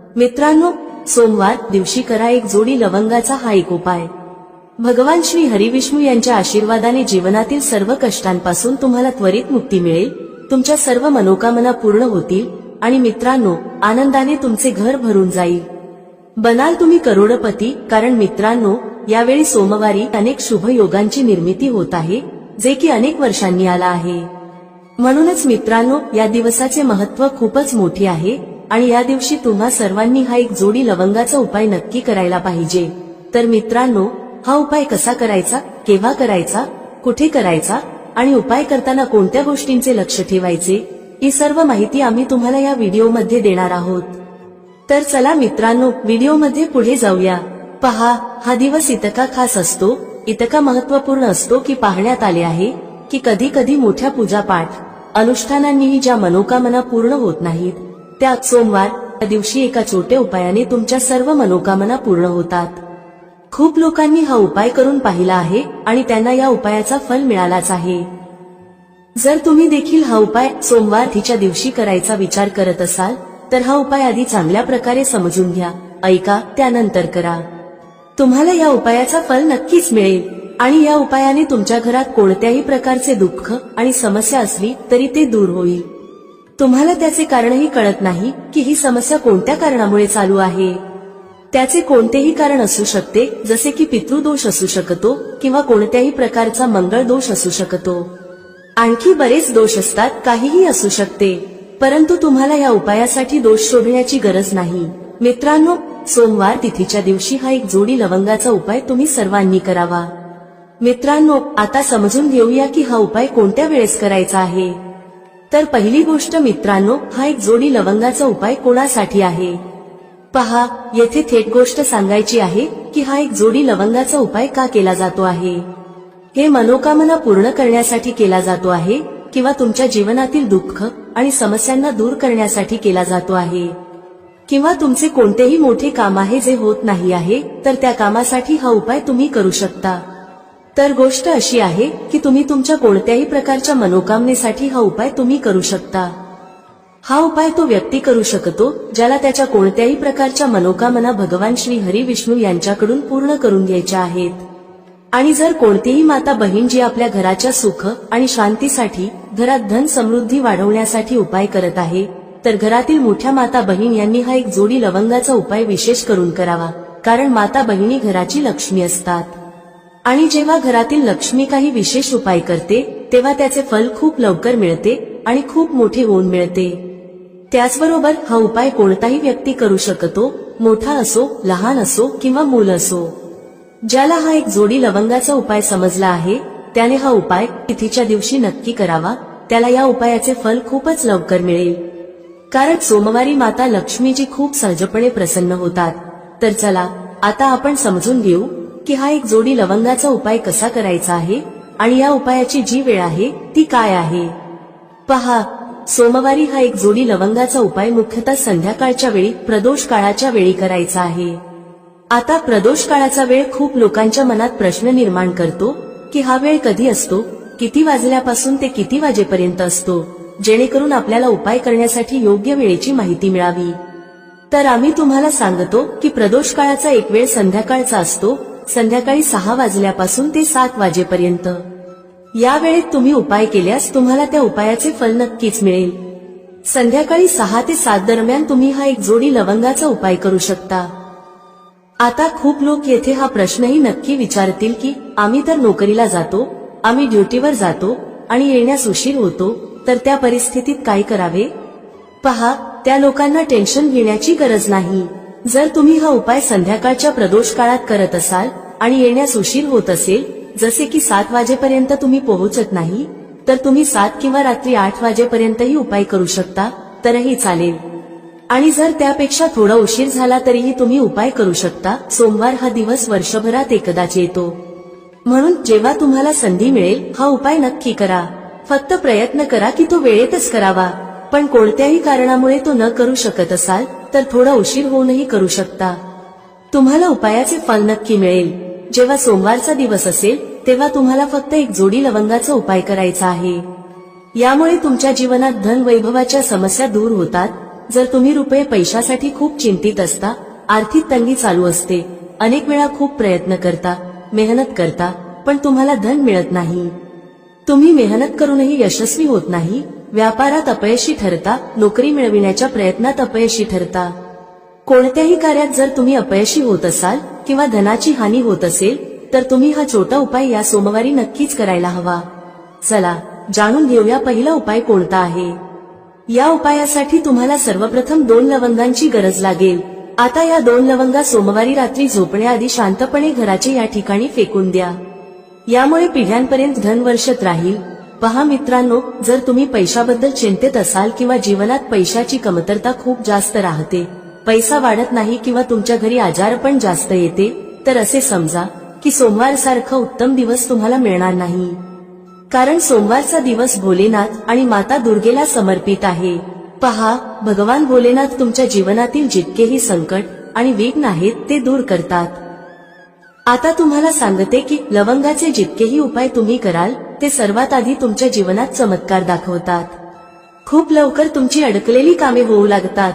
मित्रांनो, सोमवार दिवशी करा एक जोडी लवंगाचा हा एक उपाय। भगवान श्री हरिविष्णू यांच्या आशीर्वादाने जीवनातील सर्व कष्टांपासून तुम्हाला त्वरित मुक्ती मिळेल, तुमच्या सर्व मनोकामना पूर्ण होतील आणि मित्रांनो, आनंदाने तुमचे घर भरून जाईल। बनाल तुम्ही करोडपती, कारण मित्रांनो, यावेळी सोमवारी अनेक शुभ योगांची निर्मिती होत आहे, जे की अनेक वर्षांनी आला आहे। म्हणूनच मित्रांनो, या दिवसाचे महत्त्व खूपच मोठे आहे आणि या दिवशी तुम्हा सर्वांनी हा एक जोडी लवंगाचा उपाय नक्की करायला पाहिजे। तर मित्रांनो, हा उपाय कसा करायचा, केव्हा करायचा, कुठे करायचा आणि उपाय करताना कोणत्या गोष्टींचे लक्ष ठेवायचे, ही सर्व माहिती आम्ही तुम्हाला या व्हिडिओमध्ये देणार आहोत। तर चला मित्रांनो, व्हिडिओमध्ये पुढे जाऊया। पहा, हा दिवस इतका खास असतो, इतका महत्त्वपूर्ण असतो की पाहण्यात आले आहे की कधी कधी मोठ्या पूजापाठ अनुष्ठानांनीही ज्या मनोकामना पूर्ण होत नाहीत, त्या सोमवार या दिवशी एका छोट्या उपायाने तुमच्या सर्व मनोकामना पूर्ण होतात। खूप लोकांनी हा उपाय करून पाहिला आहे आणि त्यांना या उपायाचा फल मिळालाच आहे। जर तुम्ही देखील हा उपाय सोमवार तिच्या दिवशी करायचा विचार करत असाल तर हा उपाय आधी चांगल्या प्रकारे समजून घ्या, ऐका, त्यानंतर करा। तुम्हाला या उपायाचा फल नक्कीच मिळेल आणि या उपायाने तुमच्या घरात कोणत्याही प्रकारचे दुःख आणि समस्या असली तरी ते दूर होईल। तुम्हाला त्याचे कारणही कळत नाही की ही समस्या कोणत्या कारणामुळे चालू आहे। त्याचे कोणतेही कारण असू शकते, जसे की पितृदोष असू शकतो किंवा कोणत्याही प्रकारचा मंगळ दोष असू शकतो, आणखी बरेच दोष असतात, काहीही असू शकते। परंतु तुम्हाला या उपायासाठी दोष शोधण्याची गरज नाही। मित्रांनो, सोमवार तिथीच्या दिवशी हा एक जोडी लवंगाचा उपाय तुम्ही सर्वांनी करावा। मित्रांनो, आता समजून घेऊया की हा उपाय कोणत्या वेळेस करायचा आहे। तर पहिली गोष्ट मित्रांनो, हा एक जोडी लवंगाचा उपाय कोणासाठी आहे। पहा, येथे थेट गोष्ट सांगायची आहे की हा एक जोडी लवंगाचा उपाय का केला जातो आहे। हे मनोकामना पूर्ण करण्यासाठी केला जातो आहे किंवा तुमच्या जीवनातील दुःख आणि समस्यांना दूर करण्यासाठी केला जातो आहे, किंवा तुमचे कोणतेही मोठे काम आहे जे होत नाही आहे, तर त्या कामासाठी हा उपाय तुम्ही करू शकता। तर गोष्ट अशी आहे की तुम्ही तुमच्या कोणत्याही प्रकारच्या मनोकामनेसाठी हा उपाय तुम्ही करू शकता। हा उपाय तो व्यक्ती करू शकतो ज्याला त्याच्या कोणत्याही प्रकारच्या मनोकामना भगवान श्री हरिविष्णू यांच्याकडून पूर्ण करून घ्यायच्या आहेत। आणि जर कोणतीही माता बहीण जी आपल्या घराच्या सुख आणि शांतीसाठी, घरात धन समृद्धी वाढवण्यासाठी उपाय करत आहे, तर घरातील मोठ्या माता बहीण यांनी हा एक जोडी लवंगाचा उपाय विशेष करून करावा, कारण माता बहिणी घराची लक्ष्मी असतात आणि जेव्हा घरातील लक्ष्मी काही विशेष उपाय करते तेव्हा त्याचे फल खूप लवकर मिळते आणि खूप मोठे होऊन मिळते। त्याचबरोबर हा उपाय कोणताही व्यक्ती करू शकतो, मोठा असो, लहान असो किंवा मूल असो। ज्याला हा एक जोडी लवंगाचा उपाय समजला आहे त्याने हा उपाय तिथीच्या दिवशी नक्की करावा, त्याला या उपायाचे फल खूपच लवकर मिळेल, कारण सोमवारी माता लक्ष्मीजी खूप सहजपणे प्रसन्न होतात। तर चला, आता आपण समजून घेऊ की हा एक जोडी लवंगाचा उपाय कसा करायचा आहे आणि या उपायाची जी वेळ आहे ती काय आहे। पहा, सोमवारी हा एक जोडी लवंगाचा उपाय मुख्यतः संध्याकाळच्या वेळी, प्रदोष काळाच्या वेळी करायचा आहे। आता प्रदोष काळाचा वेळ खूप लोकांच्या मनात प्रश्न निर्माण करतो की हा वेळ कधी असतो, किती वाजल्यापासून ते किती वाजेपर्यंत असतो, जेणेकरून आपल्याला उपाय करण्यासाठी योग्य वेळेची माहिती मिळावी। तर आम्ही तुम्हाला सांगतो की प्रदोष काळाचा एक वेळ संध्याकाळचा असतो, संध्याकाळी 6 वाजल्यापासून ते 7 वाजेपर्यंत। या वेळेत तुम्ही उपाय केल्यास तुम्हाला त्या उपायाचे फल नक्कीच मिळेल। संध्याकाळी 6 ते 7 दरम्यान तुम्ही हा एक जोडी लवंगाचा उपाय करू शकता। आता खूप लोक येथे हा प्रश्नही नक्की विचारतील की आम्ही तर नोकरीला जातो, आम्ही ड्युटीवर जातो आणि येण्यास उशीर होतो, तर त्या परिस्थितीत काय करावे। पहा, त्या लोकांना टेन्शन घेण्याची गरज नाही। जर तुम्ही हा उपाय संध्याकाळच्या प्रदोष काळात करत असाल आणि येण्यास उशीर होत असेल, जसे की 7 वाजेपर्यंत तुम्ही पोहोचत नाही, तर तुम्ही 7 किंवा रात्री 8 वाजेपर्यंतही उपाय करू शकता, तरही चालेल। आणि जर त्यापेक्षा थोडा उशीर झाला तरीही तुम्ही उपाय करू शकता। सोमवार हा दिवस वर्षभरात एकदाच येतो, म्हणून जेव्हा तुम्हाला संधी मिळेल हा उपाय नक्की करा। फक्त प्रयत्न करा की तो वेळेतच करावा, पण कोणत्याही कारणामुळे तो न करू शकत असाल तर थोडा उशीर होऊनही करू शकता। तुम्हाला उपायाचे फल नक्की मिळेल। जेव्हा सोमवारचा दिवस असेल तेव्हा तुम्हाला फक्त एक जोडी लवंगाचा उपाय करायचा आहे। यामुळे तुमच्या जीवनात धन वैभवाच्या समस्या दूर होतात, जर तुम्ही रुपये पैशासाठी खूप चिंतित असता, आर्थिक तंगी चालू असते, अनेक वेळा खूप प्रयत्न करता, मेहनत करता, पण तुम्हाला धन मिळत नाही, तुम्ही मेहनत करूनही यशस्वी होत नाही, व्यापारात अपयशी ठरता, नोकरी मिळविण्याच्या प्रयत्नात अपयशी ठरता, कोणत्याही कार्यात जर तुम्ही अपयशी होत असाल किंवा धनाची हानी होत असेल, तर तुम्ही हा छोटा उपाय या सोमवारी नक्कीच करायला हवा. चला जाणून घेऊया पहिला उपाय कोणता आहे. या उपायासाठी तुम्हाला सर्वप्रथम 2 लवंगांची गरज लागेल. आता या 2 लवंगा सोमवारी रात्री झोपण्याआधी शांतपणे घराच्या या ठिकाणी फेकून द्या. यामुळे पिढ्यांपर्यंत धन वर्षत राहील. पहा मित्रांनो, जर तुम्ही पैशाबद्दल चिंतित असाल किंवा जीवनात पैशाची कमतरता खूप जास्त राहते, पैसा वाढत नाही किंवा तुमच्या घरी आजारपण जास्त येते, तर असे समजा की सोमवार सारखा उत्तम दिवस तुम्हाला मिळणार नाही. कारण सोमवारचा दिवस भोलेनाथ आणि माता दुर्गेला समर्पित आहे. पहा, भगवान भोलेनाथ तुमच्या जीवनातील जितकेही संकट आणि विघ्न आहेत ते दूर करतात. आता तुम्हाला सांगते की लवंगाचे जितकेही उपाय तुम्ही कराल ते सर्वात आधी तुमच्या जीवनात चमत्कार दाखवतात. खूप लवकर तुमची अडकलेली कामे होऊ लागतात.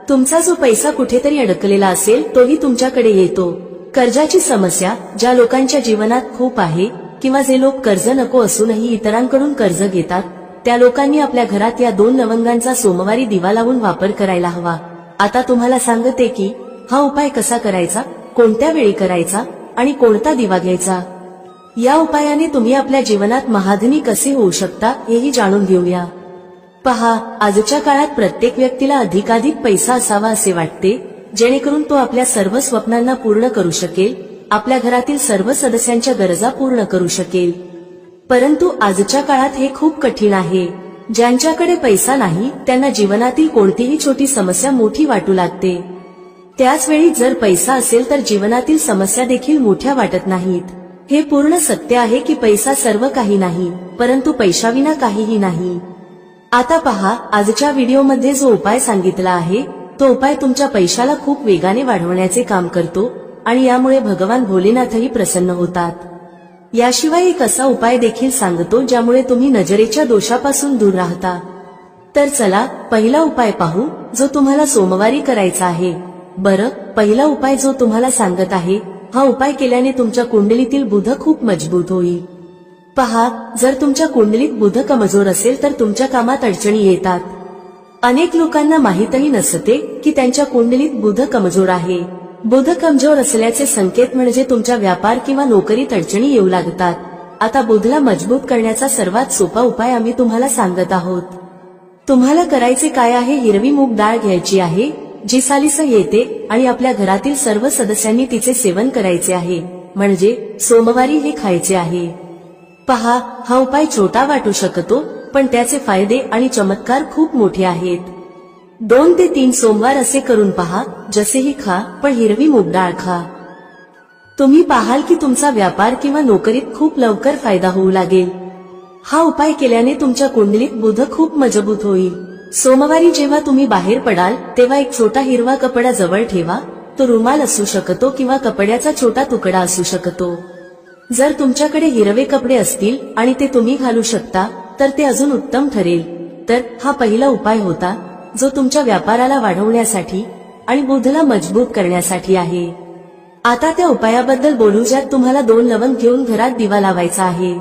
तुमचा जो पैसा कुठेतरी अडकलेला असेल तोही तुमच्याकडे येतो. कर्जाची समस्या ज्या लोकांच्या जीवनात खूप आहे किंवा जे लोक कर्ज नको असूनही इतरांकडून कर्ज घेतात, त्या लोकांनी आपल्या घरात या 2 लवंगांचा सोमवारी दिवा लावून वापर करायला हवा. आता तुम्हाला सांगते की हा उपाय कसा करायचा, कोणत्या वेळी करायचा आणि कोणता दिवा घ्यायचा. या उपायाने तुम्ही आपल्या जीवनात महाधनी कसे होऊ शकता हेही जाणून घेऊया. पहा, आजच्या काळात प्रत्येक व्यक्तीला अधिकाधिक पैसा असावा असे वाटते, जेणेकरून तो आपल्या सर्व स्वप्नांना पूर्ण करू शकेल, आपल्या घरातील सर्व सदस्यांच्या गरजा पूर्ण करू शकेल. परंतु आजच्या काळात हे खूप कठीण आहे. ज्यांच्याकडे पैसा नाही त्यांना जीवनातील कोणतीही छोटी समस्या मोठी वाटू लागते. त्याच वेळी जर पैसा असेल तर जीवनातील समस्या देखील मोठ्या वाटत नाहीत. हे पूर्ण सत्य आहे की पैसा सर्व काही नाही, परंतु पैशाविना काहीही नाही. आता पहा, आजच्या व्हिडिओमध्ये जो उपाय सांगितला आहे तो उपाय तुमच्या पैशाला खूप वेगाने वाढवण्याचे काम करतो आणि यामुळे भगवान भोलेनाथही प्रसन्न होतात. याशिवाय एक असा उपाय देखील सांगतो ज्यामुळे तुम्ही नजरेच्या दोषापासून दूर राहता. तर चला पहिला उपाय पाहू जो तुम्हाला सोमवारी करायचा आहे. बरं, पहिला उपाय जो तुम्हाला सांगत आहे, हा उपाय केल्याने तुमच्या कुंडलीतील बुध खूप मजबूत होईल. पहा, जर तुमच्या कुंडलीत बुध कमजोर असेल तर तुमच्या कामात अडचणी येतात. अनेक लोकांना माहीतही नसते की त्यांच्या कुंडलीत बुध कमजोर आहे. बुध कमजोर असल्याचे संकेत म्हणजे तुमच्या व्यापार किंवा नोकरीत अडचणी येऊ लागतात. आता बुधला मजबूत करण्याचा सर्वात सोपा उपाय आम्ही तुम्हाला सांगत आहोत. तुम्हाला करायचे काय आहे, हिरवी मूग डाळ घ्यायची आहे जी सालीस येते आणि आपल्या घरातील सर्व सदस्यांनी तिचे सेवन करायचे आहे, म्हणजे सोमवारी हे खायचे आहे. पहा, हा उपाय छोटा वाटू शकतो पण त्याचे फायदे आणि चमत्कार खूप मोठे आहेत. 2 ते 3 सोमवार असे करून पहा, जसेही खा पण हिरवी मूग डाळ खा. तुम्ही पाहाल की तुमचा व्यापार किंवा नोकरीत खूप लवकर फायदा होऊ लागेल. हा उपाय केल्याने तुमच्या कुंडलीत बुध खूप मजबूत होईल. सोमवारी जेव्हा तुम्ही बाहेर पडाल तेव्हा एक छोटा हिरवा कपडा जवळ ठेवा. तो रुमाल असू शकतो किंवा कपड्याचा छोटा तुकडा असू शकतो. जर तुमच्याकडे हिरवे कपडे असतील आणि ते तुम्ही घालू शकता तर ते अजून उत्तम ठरेल. तर हा पहिला उपाय होता जो तुमच्या व्यापाराला वाढवण्यासाठी आणि बुधला मजबूत करण्यासाठी आहे. आता त्या उपायाबद्दल बोलू ज्यात तुम्हाला 2 लवंग घेऊन घरात दिवा लावायचा आहे.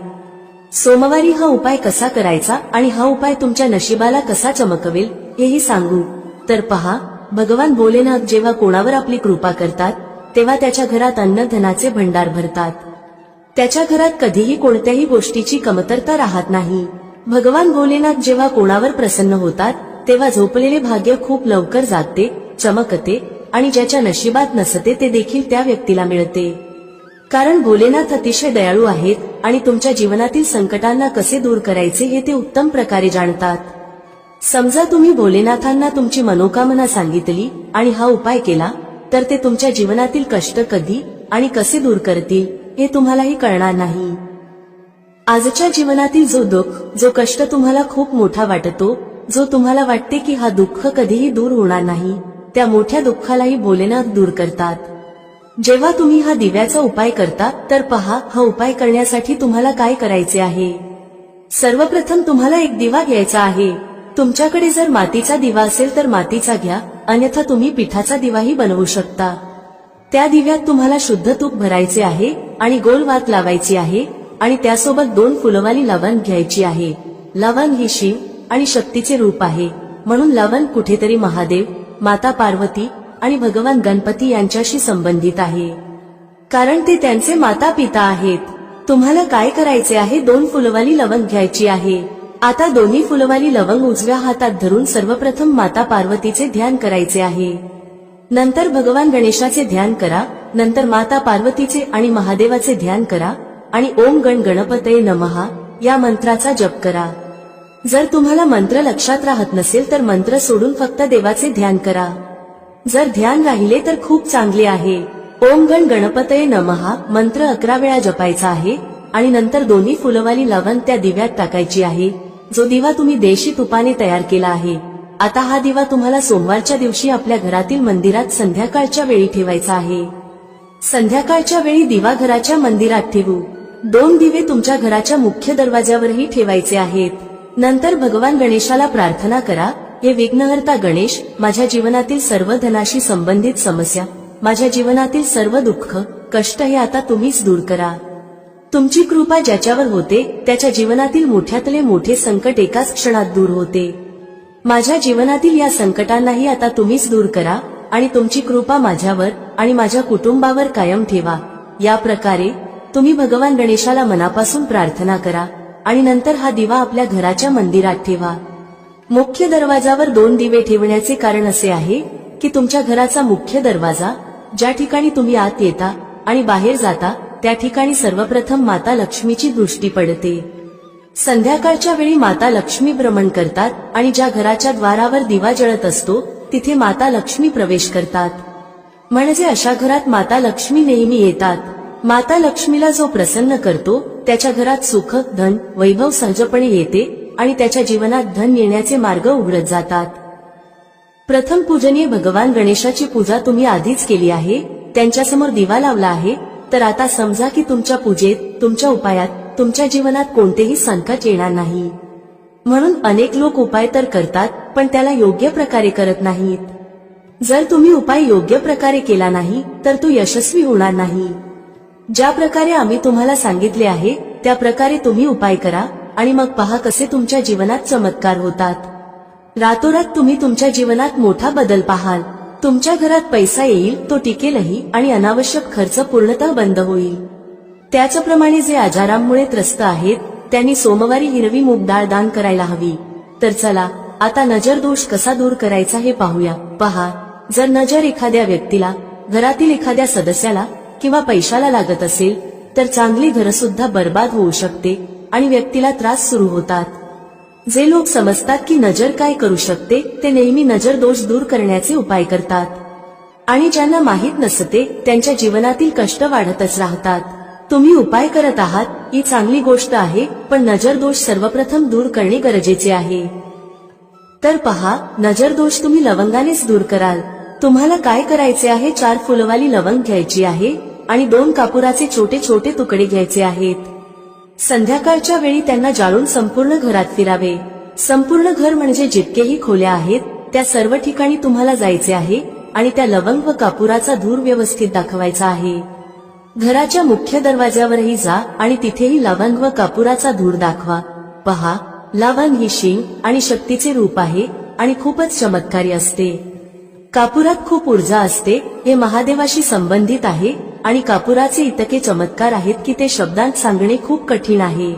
सोमवारी हा उपाय कसा करायचा आणि हा उपाय तुमच्या नशिबाला कसा चमकवेल हेही सांगू. तर पहा, भगवान भोलेनाथ जेव्हा कोणावर आपली कृपा करतात तेव्हा त्याच्या घरात अन्न धनाचे भंडार भरतात. त्याच्या घरात कधीही कोणत्याही गोष्टीची कमतरता राहत नाही. भगवान भोलेनाथ जेव्हा कोणावर प्रसन्न होतात तेव्हा झोपलेले भाग्य खूप लवकर जागते, चमकते आणि ज्याच्या नशिबात नसते ते देखील त्या व्यक्तीला मिळते. कारण भोलेनाथ अतिशय दयाळू आहेत आणि तुमच्या जीवनातील संकटांना कसे दूर करायचे हे ते उत्तम प्रकारे जाणतात. समजा तुम्ही भोलेनाथांना तुमची मनोकामना सांगितली आणि हा उपाय केला तर ते तुमच्या जीवनातील कष्ट कधी आणि कसे दूर करतील हे तुम्हालाही कळणार नाही. आजच्या जीवनातील जो दुःख, जो कष्ट तुम्हाला खूप मोठा वाटतो, जो तुम्हाला वाटते की हा दुःख कधीही दूर होणार नाही, त्या मोठ्या दुःखालाही भोलेनाथ दूर करतात. जेव्हा तुम्ही हा दिव्याचा उपाय करता तर पहा, हा उपाय करण्यासाठी तुम्हाला काय करायचे आहे. सर्वप्रथम तुम्हाला एक दिवा घ्यायचा आहे. तुमच्याकडे जर मातीचा दिवा असेल तर मातीचा घ्या, अन्यथा तुम्ही पिठाचा दिवाही बनवू शकता. त्या दिव्यात तुम्हाला शुद्ध तूप भरायचे आहे आणि गोल वात लावायची आहे आणि त्यासोबत 2 फुलवाली लवंग घ्यायची आहे. लवंग ही शिव आणि शक्तीचे रूप आहे, म्हणून लवंग कुठेतरी महादेव, माता पार्वती आणि भगवान गणपती यांच्याशी संबंधित आहे, कारण ते त्यांचे माता पिता आहेत. तुम्हाला काय करायचे आहे, 2 फुलवाली लवंग घ्यायची आहे. आता दोन्ही फुलवाली लवंग उजव्या हातात धरून सर्वप्रथम माता पार्वतीचे ध्यान करायचे आहे. नंतर भगवान गणेशाचे ध्यान करा. नंतर माता पार्वतीचे आणि महादेवाचे ध्यान करा आणि ओम गण गणपतये नमः या मंत्राचा जप करा. जर तुम्हाला मंत्र लक्षात राहत नसेल तर मंत्र सोडून फक्त देवाचे ध्यान करा. जर ध्यान राहिले तर खूप चांगले आहे. ओम गण गणपतये नमः मंत्र 11 वेळा जपायचा आहे आणि नंतर दोन्ही फुलवाली लवंग त्या दिव्यात टाकायची आहे, जो दिवा तुम्ही देशी तुपाने तयार केला आहे. आता हा दिवा तुम्हाला सोमवारच्या दिवशी आपल्या घरातील मंदिरात संध्याकाळच्या वेळी ठेवायचा आहे. संध्याकाळच्या वेळी दिवा घराच्या मंदिरात ठेवू. 2 दिवे तुमच्या घराच्या मुख्य दरवाज्यावरही ठेवायचे आहेत. नंतर भगवान गणेशाला प्रार्थना करा, हे विघ्नहर्ता गणेश, माझ्या जीवनातील सर्व धनाशी संबंधित समस्या, माझ्या जीवनातील सर्व दुःख कष्ट हे आता तुम्हीच दूर करा. तुमची कृपा ज्याच्यावर होते त्याच्या जीवनातील मोठ्यातले मोठे संकट एकाच क्षणात दूर होते. माझ्या जीवनातील या संकटांनाही आता तुम्हीच दूर करा आणि तुमची कृपा माझ्यावर आणि माझ्या कुटुंबावर कायम ठेवा. या प्रकारे तुम्ही भगवान गणेशाला मनापासून प्रार्थना करा आणि नंतर हा दिवा आपल्या घराच्या मंदिरात ठेवा. मुख्य दरवाजावर 2 दिवे ठेवण्याचे कारण असे आहे की तुमच्या घराचा मुख्य दरवाजा, ज्या ठिकाणी तुम्ही आत येता आणि बाहेर जाता, त्या ठिकाणी सर्वप्रथम माता लक्ष्मीची दृष्टी पडते. संध्याकाळच्या वेळी माता लक्ष्मी भ्रमण करतात आणि ज्या घराच्या द्वारावर दिवा जळत असतो तिथे माता लक्ष्मी प्रवेश करतात. म्हणजे अशा घरात माता लक्ष्मी नेहमी येतात. माता लक्ष्मीला जो प्रसन्न करतो त्याच्या घरात सुख, धन, वैभव सहजपणे येते आणि त्याच्या जीवनात धन येण्याचे मार्ग उघडत जातात. प्रथम पूजनीय भगवान गणेशाची पूजा तुम्ही आधीच केली आहे, त्यांच्यासमोर दिवा लावला आहे. तर आता समजा की तुमच्या पूजेत, तुमच्या उपायात, तुमच्या जीवनात कोणतेही संकट येणार नाही. म्हणून अनेक लोक उपाय तर करतात पण त्याला योग्य प्रकारे करत नाहीत. जर तुम्ही उपाय योग्य प्रकारे केला नाही तर तो यशस्वी होणार नाही. ज्या प्रकारे आम्ही तुम्हाला सांगितले आहे त्या प्रकारे तुम्ही उपाय करा आणि मग पहा कसे तुमच्या जीवनात चमत्कार होतात. रातोरात तुम्ही तुमच्या जीवनात मोठा बदल पाहाल. तुमच्या घरात पैसा येईल, तो टिकेलही आणि अनावश्यक खर्च पूर्णतः बंद होईल. त्याचप्रमाणे जे आजारांमुळे त्रस्त आहेत त्यांनी सोमवारी हिरवी मूग डाळ दान करायला हवी. तर चला आता नजर दोष कसा दूर करायचा हे पाहूया. पहा, जर नजर एखाद्या व्यक्तीला, घरातील एखाद्या सदस्याला किंवा पैशाला लागत असेल तर चांगली घरसुद्धा बर्बाद होऊ शकते आणि व्यक्तीला त्रास सुरू होतात. जे लोक समजतात की नजर काय करू शकते ते नेहमी नजर दोष दूर करण्याचे उपाय करतात आणि ज्यांना माहीत नसते त्यांच्या जीवनातील कष्ट वाढतच राहतात. तुम्ही उपाय करत आहात ही चांगली गोष्ट आहे, पण नजर दोष सर्वप्रथम दूर करणे गरजेचे आहे. तर पहा, नजर दोष तुम्ही लवंगानेच दूर कराल. तुम्हाला काय करायचे आहे, 4 फुलवाली लवंग घ्यायची आहे आणि 2 कापुराचे छोटे छोटे तुकडे घ्यायचे आहेत. संध्याकाळच्या वेळी त्यांना जाळून संपूर्ण घरात फिरावे. संपूर्ण घर म्हणजे जितकेही खोल्या आहेत त्या सर्व ठिकाणी तुम्हाला जायचे आहे आणि त्या लवंग व कापुराचा धूर व्यवस्थित दाखवायचा आहे. घराच्या मुख्य दरवाज्यावरही जा आणि तिथेही लवंग व कापुराचा धूर दाखवा. पहा, लवंग ही शिव आणि शक्तीचे रूप आहे आणि खूपच चमत्कारी असते. कापुरात खूप ऊर्जा असते, हे महादेवाशी संबंधित आहे आणि कापुराचे इतके चमत्कार आहेत की ते शब्दांत सांगणे खूप कठीण आहे.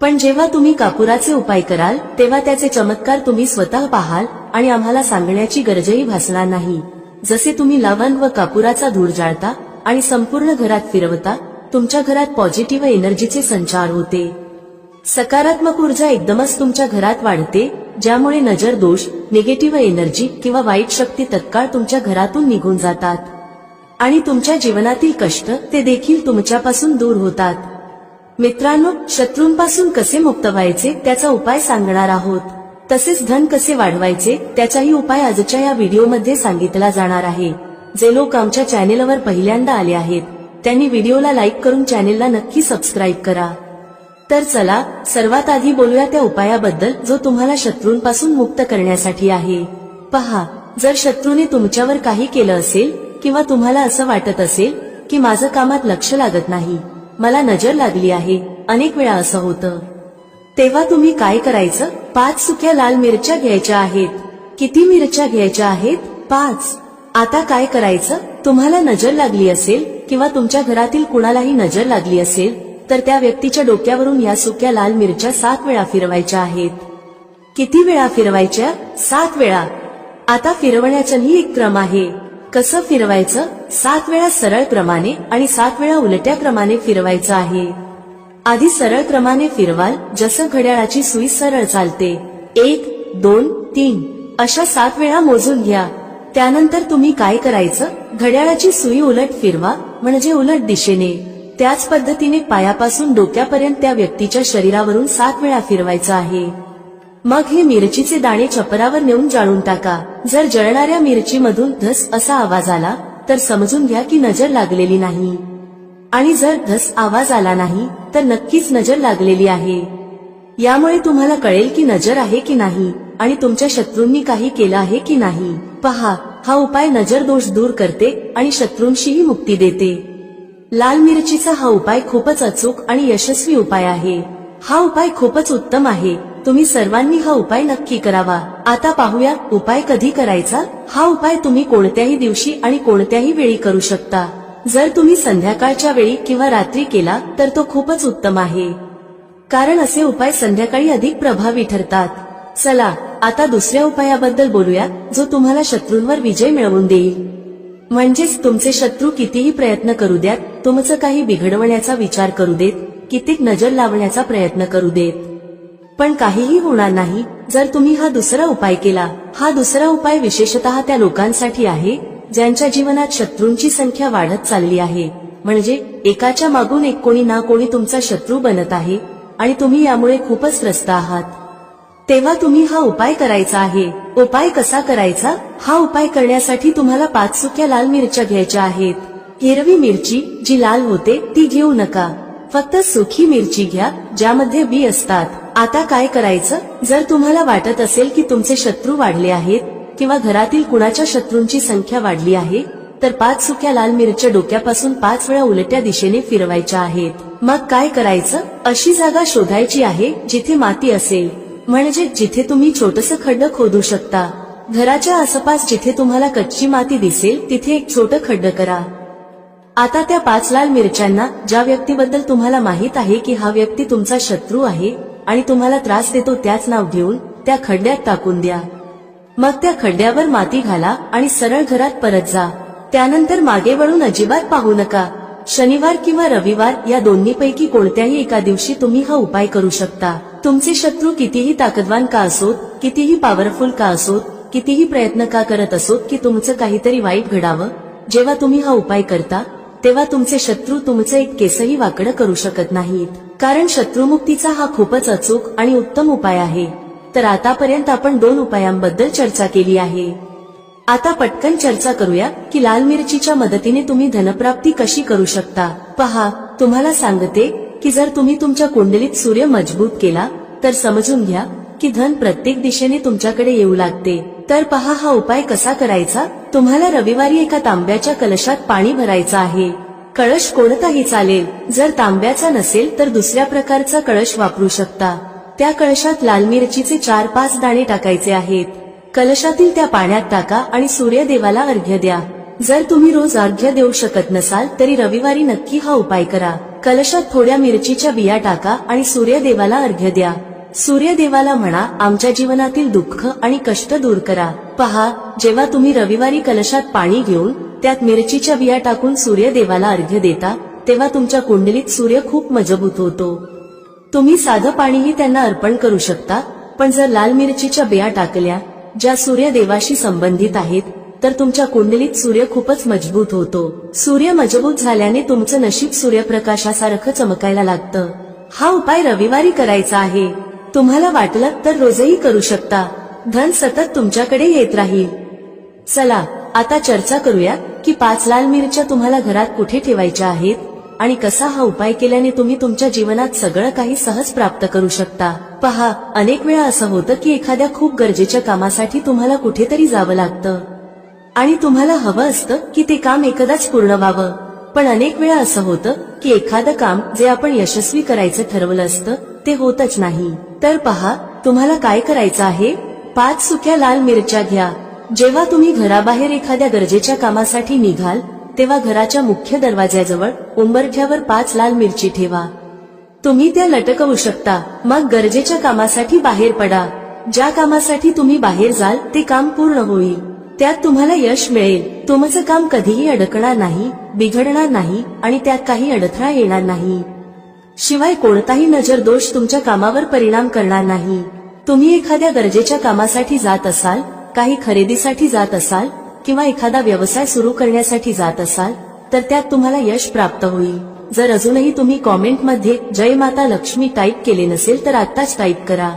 पण जेव्हा तुम्ही कापुराचे उपाय कराल तेव्हा त्याचे चमत्कार तुम्ही स्वतः पाहाल आणि आम्हाला सांगण्याची गरजही भासणार नाही. जसे तुम्ही लवंग व कापुराचा धूर जाळता आणि संपूर्ण घरात फिरवता, तुमच्या घरात पॉझिटिव्ह एनर्जीचे संचार होते. सकारात्मक ऊर्जा एकदमच तुमच्या घरात वाढते, ज्यामुळे नजर दोष, निगेटिव्ह एनर्जी किंवा वाईट शक्ती तत्काळ तुमच्या घरातून निघून जातात आणि तुमच्या जीवनातील कष्ट ते देखील तुमच्यापासून दूर होतात. मित्रांनो, शत्रूंपासून कसे मुक्त व्हायचे त्याचा उपाय सांगणार आहोत. तसेच धन कसे वाढवायचे त्याचाही उपाय आजच्या या व्हिडिओमध्ये सांगितला जाणार आहे. जे लोक आमच्या चॅनेलवर पहिल्यांदा आले आहेत त्यांनी व्हिडिओला लाईक करून चॅनेलला नक्की सबस्क्राईब करा. तर चला सर्वात आधी बोलूया त्या उपायाबद्दल जो तुम्हाला शत्रूंपासून मुक्त करण्यासाठी आहे. पहा, जर शत्रूने तुमच्यावर काही केलं असेल किंवा तुम्हाला असं वाटत असेल की माझं कामात लक्ष लागत नाही, मला नजर लागली आहे, अनेक वेळा असं होतं, तेव्हा तुम्ही काय करायचं? 5 सुक्या लाल मिरच्या घ्यायच्या आहेत. किती मिरच्या घ्यायच्या आहेत? 5. आता काय करायचं? तुम्हाला नजर लागली असेल किंवा तुमच्या घरातील कुणालाही नजर लागली असेल तर त्या व्यक्तीच्या डोक्यावरून या सुक्या लाल मिरच्या 7 वेळा फिरवायच्या आहेत. किती वेळा फिरवायच्या? 7 वेळा. आता फिरवण्याचाही एक क्रम आहे. कसं फिरवायचं? 7 वेळा सरळ क्रमाने आणि 7 वेळा उलट्या क्रमाने फिरवायचं आहे. आधी सरळ क्रमाने फिरवाल, जसं घड्याळाची सुई सरळ चालते. 1, 2, 3 अशा 7 वेळा मोजून घ्या. त्यानंतर तुम्ही काय करायचं? घड्याळाची सुई उलट फिरवा, म्हणजे उलट दिशेने. त्याच पद्धतीने पायापासून डोक्यापर्यंत त्या व्यक्तीच्या शरीरावरून 7 वेळा फिरवायचं आहे. मग हे मिरचीचे दाणे छपरावर नेऊन जाळून टाका. जर जळणाऱ्या मिरचीमधून धस असा आवाज आला तर समजून घ्या की नजर लागलेली नाही, आणि जर धस आवाज आला नाही तर नक्कीच नजर लागलेली आहे. यामुळे तुम्हाला कळेल की नजर आहे की नाही आणि तुमच्या शत्रूंनी काही केलं आहे की नाही. पहा, हा उपाय नजर दोष दूर करते आणि शत्रूंशीही मुक्ती देते. लाल मिरचीचा हा उपाय खूपच अचूक आणि यशस्वी उपाय आहे. हा उपाय खूपच उत्तम आहे. तुम्ही सर्वांनी हा उपाय नक्की करावा. आता पाहूया उपाय कधी करायचा. हा उपाय तुम्ही कोणत्याही दिवशी आणि कोणत्याही वेळी करू शकता. जर तुम्ही संध्याकाळच्या वेळी किंवा रात्री केला तर तो खूपच उत्तम आहे, कारण असे उपाय संध्याकाळी अधिक प्रभावी ठरतात. चला आता दुसऱ्या उपायाबद्दल बोलूया जो तुम्हाला शत्रूंवर विजय मिळवून देईल. म्हणजेच तुमचे शत्रू कितीही प्रयत्न करू द्यात, तुमचं काही बिघडवण्याचा विचार करू देत, कितीक नजर लावण्याचा प्रयत्न करू देत, पण काहीही होणार नाही जर तुम्ही हा दुसरा उपाय केला. हा दुसरा उपाय विशेषतः त्या लोकांसाठी आहे ज्यांच्या जीवनात शत्रूंची संख्या वाढत चालली आहे. म्हणजे एकाच्या मागून एक कोणी ना कोणी तुमचा शत्रू बनत आहे आणि तुम्ही यामुळे खूपच त्रस्त आहात. तेव्हा तुम्ही हा उपाय करायचा आहे. उपाय कसा करायचा? हा उपाय करण्यासाठी तुम्हाला 5 सुक्या लाल मिरच्या घ्यायच्या आहेत. हिरवी मिरची जी लाल होते ती घेऊ नका, फक्त सुकी मिरची घ्या ज्यामध्ये बी असतात. आता काय करायचं? जर तुम्हाला वाटत असेल की तुमचे शत्रू वाढले आहेत किंवा घरातील कुणाच्या शत्रूंची संख्या वाढली आहे तर 5 सुक्या लाल मिरच्या डोक्यापासून 5 वेळा उलट्या दिशेने फिरवायच्या आहेत. मग काय करायचं? अशी जागा शोधायची आहे जिथे माती असेल, म्हणजे जिथे तुम्ही छोटंसं खड्ड खोदू शकता. घराच्या आसपास जिथे तुम्हाला कच्ची माती दिसेल तिथे एक छोटं खड्ड करा. आता त्या 5 लाल मिरच्यांना ज्या व्यक्तीबद्दल तुम्हाला माहित आहे की हा व्यक्ती तुमचा शत्रू आहे आणि तुम्हाला त्रास देतो त्याच नाव घेऊन त्या खड्ड्यात टाकून द्या. मग त्या खड्ड्यावर माती घाला आणि सरळ घरात परत जा. त्यानंतर मागे वळून अजिबात पाहू नका. शनिवार किंवा रविवार या दोन्हीपैकी कोणत्याही एका दिवशी तुम्ही हा उपाय करू शकता. तुमचे शत्रू कितीही ताकदवान का असोत, कितीही पॉवरफुल का असोत, कितीही प्रयत्न का करत असोत की तुमचं काहीतरी वाईट घडावं, जेव्हा तुम्ही हा उपाय करता तेव्हा तुमचे शत्रू तुमचं एक केसही वाकडं करू शकत नाहीत, कारण शत्रुमुक्तीचा हा खूपच अचूक आणि उत्तम उपाय आहे. तर आतापर्यंत आपण 2 उपायांबद्दल चर्चा केली आहे. आता पटकन चर्चा करूया की लाल मिरचीच्या मदतीने तुम्ही धनप्राप्ती कशी करू शकता. पहा, तुम्हाला सांगते की जर तुम्ही तुमच्या कुंडलीत सूर्य मजबूत केला तर समजून घ्या की धन प्रत्येक दिशेने तुमच्याकडे येऊ लागते. तर पहा हा उपाय कसा करायचा. तुम्हाला रविवारी एका तांब्याच्या कलशात पाणी भरायचं आहे. कळश कोणताही चालेल, जर तांब्याचा नसेल तर दुसऱ्या प्रकारचा कळश वापरू शकता. त्या कळशात लाल मिरचीचे 4-5 दाणे टाकायचे आहेत. कलशातील त्या पाण्यात टाका आणि सूर्यदेवाला अर्घ्य द्या. जर तुम्ही रोज अर्घ्य देऊ शकत नसाल तरी रविवारी नक्की हा उपाय करा. कलशात थोड्या मिरचीच्या बिया टाका आणि सूर्यदेवाला अर्घ्य द्या. सूर्यदेवाला म्हणा, आमच्या जीवनातील दुःख आणि कष्ट दूर करा. पहा, जेव्हा तुम्ही रविवारी कलशात पाणी घेऊन त्यात मिरचीच्या बिया टाकून सूर्यदेवाला अर्घ्य देता तेव्हा तुमच्या कुंडलीत सूर्य खूप मजबूत होतो. तुम्ही साधं पाणीही त्यांना अर्पण करू शकता, पण जर लाल मिरचीच्या बिया टाकल्या ज्या सूर्यदेवाशी संबंधित आहेत तर तुमच्या कुंडलीत सूर्य खूपच मजबूत होतो. सूर्य मजबूत झाल्याने तुमचं नशीब सूर्यप्रकाशासारखं चमकायला लागतं. हा उपाय रविवारी करायचा आहे. तुम्हाला वाटलं तर रोजही करू शकता. धन सतत तुमच्याकडे येत राहील. चला आता चर्चा करूया की 5 लाल मिरच्या तुम्हाला घरात कुठे ठेवायच्या आहेत आणि कसा हा उपाय केल्याने तुम्ही तुमच्या जीवनात सगळं काही सहज प्राप्त करू शकता। पहा, अनेक वेळा असं होतं की एखाद्या खूप गरजेच्या कामासाठी तुम्हाला कुठेतरी जावं लागतं आणि तुम्हाला हवं असतं की ते काम एकदाच पूर्ण व्हावं, पण अनेक वेळा असं होतं की एखादं काम जे आपण यशस्वी करायचं ठरवलं असतं ते होतच नाही। तर पहा, तुम्हाला काय करायचं आहे, 5 सुक्या लाल मिरच्या घ्या। जेव्हा तुम्ही घराबाहेर एखाद्या गरजेच्या कामासाठी निघाल तेव्हा घराच्या मुख्य दरवाज्याजवळ उंबरठ्यावर 5 लाल मिरची ठेवा। तुम्ही त्या लटकवू शकता। मग गरजेच्या कामासाठी बाहेर पडा। ज्या कामासाठी तुम्ही बाहेर जाल ते काम पूर्ण होईल, त्यात तुम्हाला यश मिळेल। तुमचं काम कधीही अडकणार नाही, बिघडणार नाही आणि त्यात काही अडथळा येणार नाही। शिवाय कोणताही नजर दोष तुमच्या कामावर परिणाम करणार नाही। तुम्ही एखाद्या गरजेच्या कामासाठी जात असाल, काही खरेदीसाठी जात असाल किंवा एखादा व्यवसाय सुरू करण्यासाठी जात असाल तर त्यात तुम्हाला यश प्राप्त होईल। जर अजूनही तुम्ही कॉमेंटमध्ये जय माता लक्ष्मी टाईप केले नसेल तर आत्ताच टाईप करा।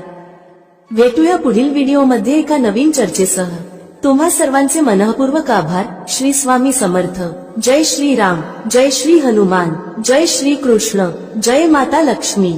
भेटूया पुढील व्हिडिओमध्ये एका नवीन चर्चेसह। तुम्हा सर्वांचे मनःपूर्वक आभार। श्री स्वामी समर्थ। जय श्री राम, जय श्री हनुमान, जय श्री कृष्ण, जय माता लक्ष्मी।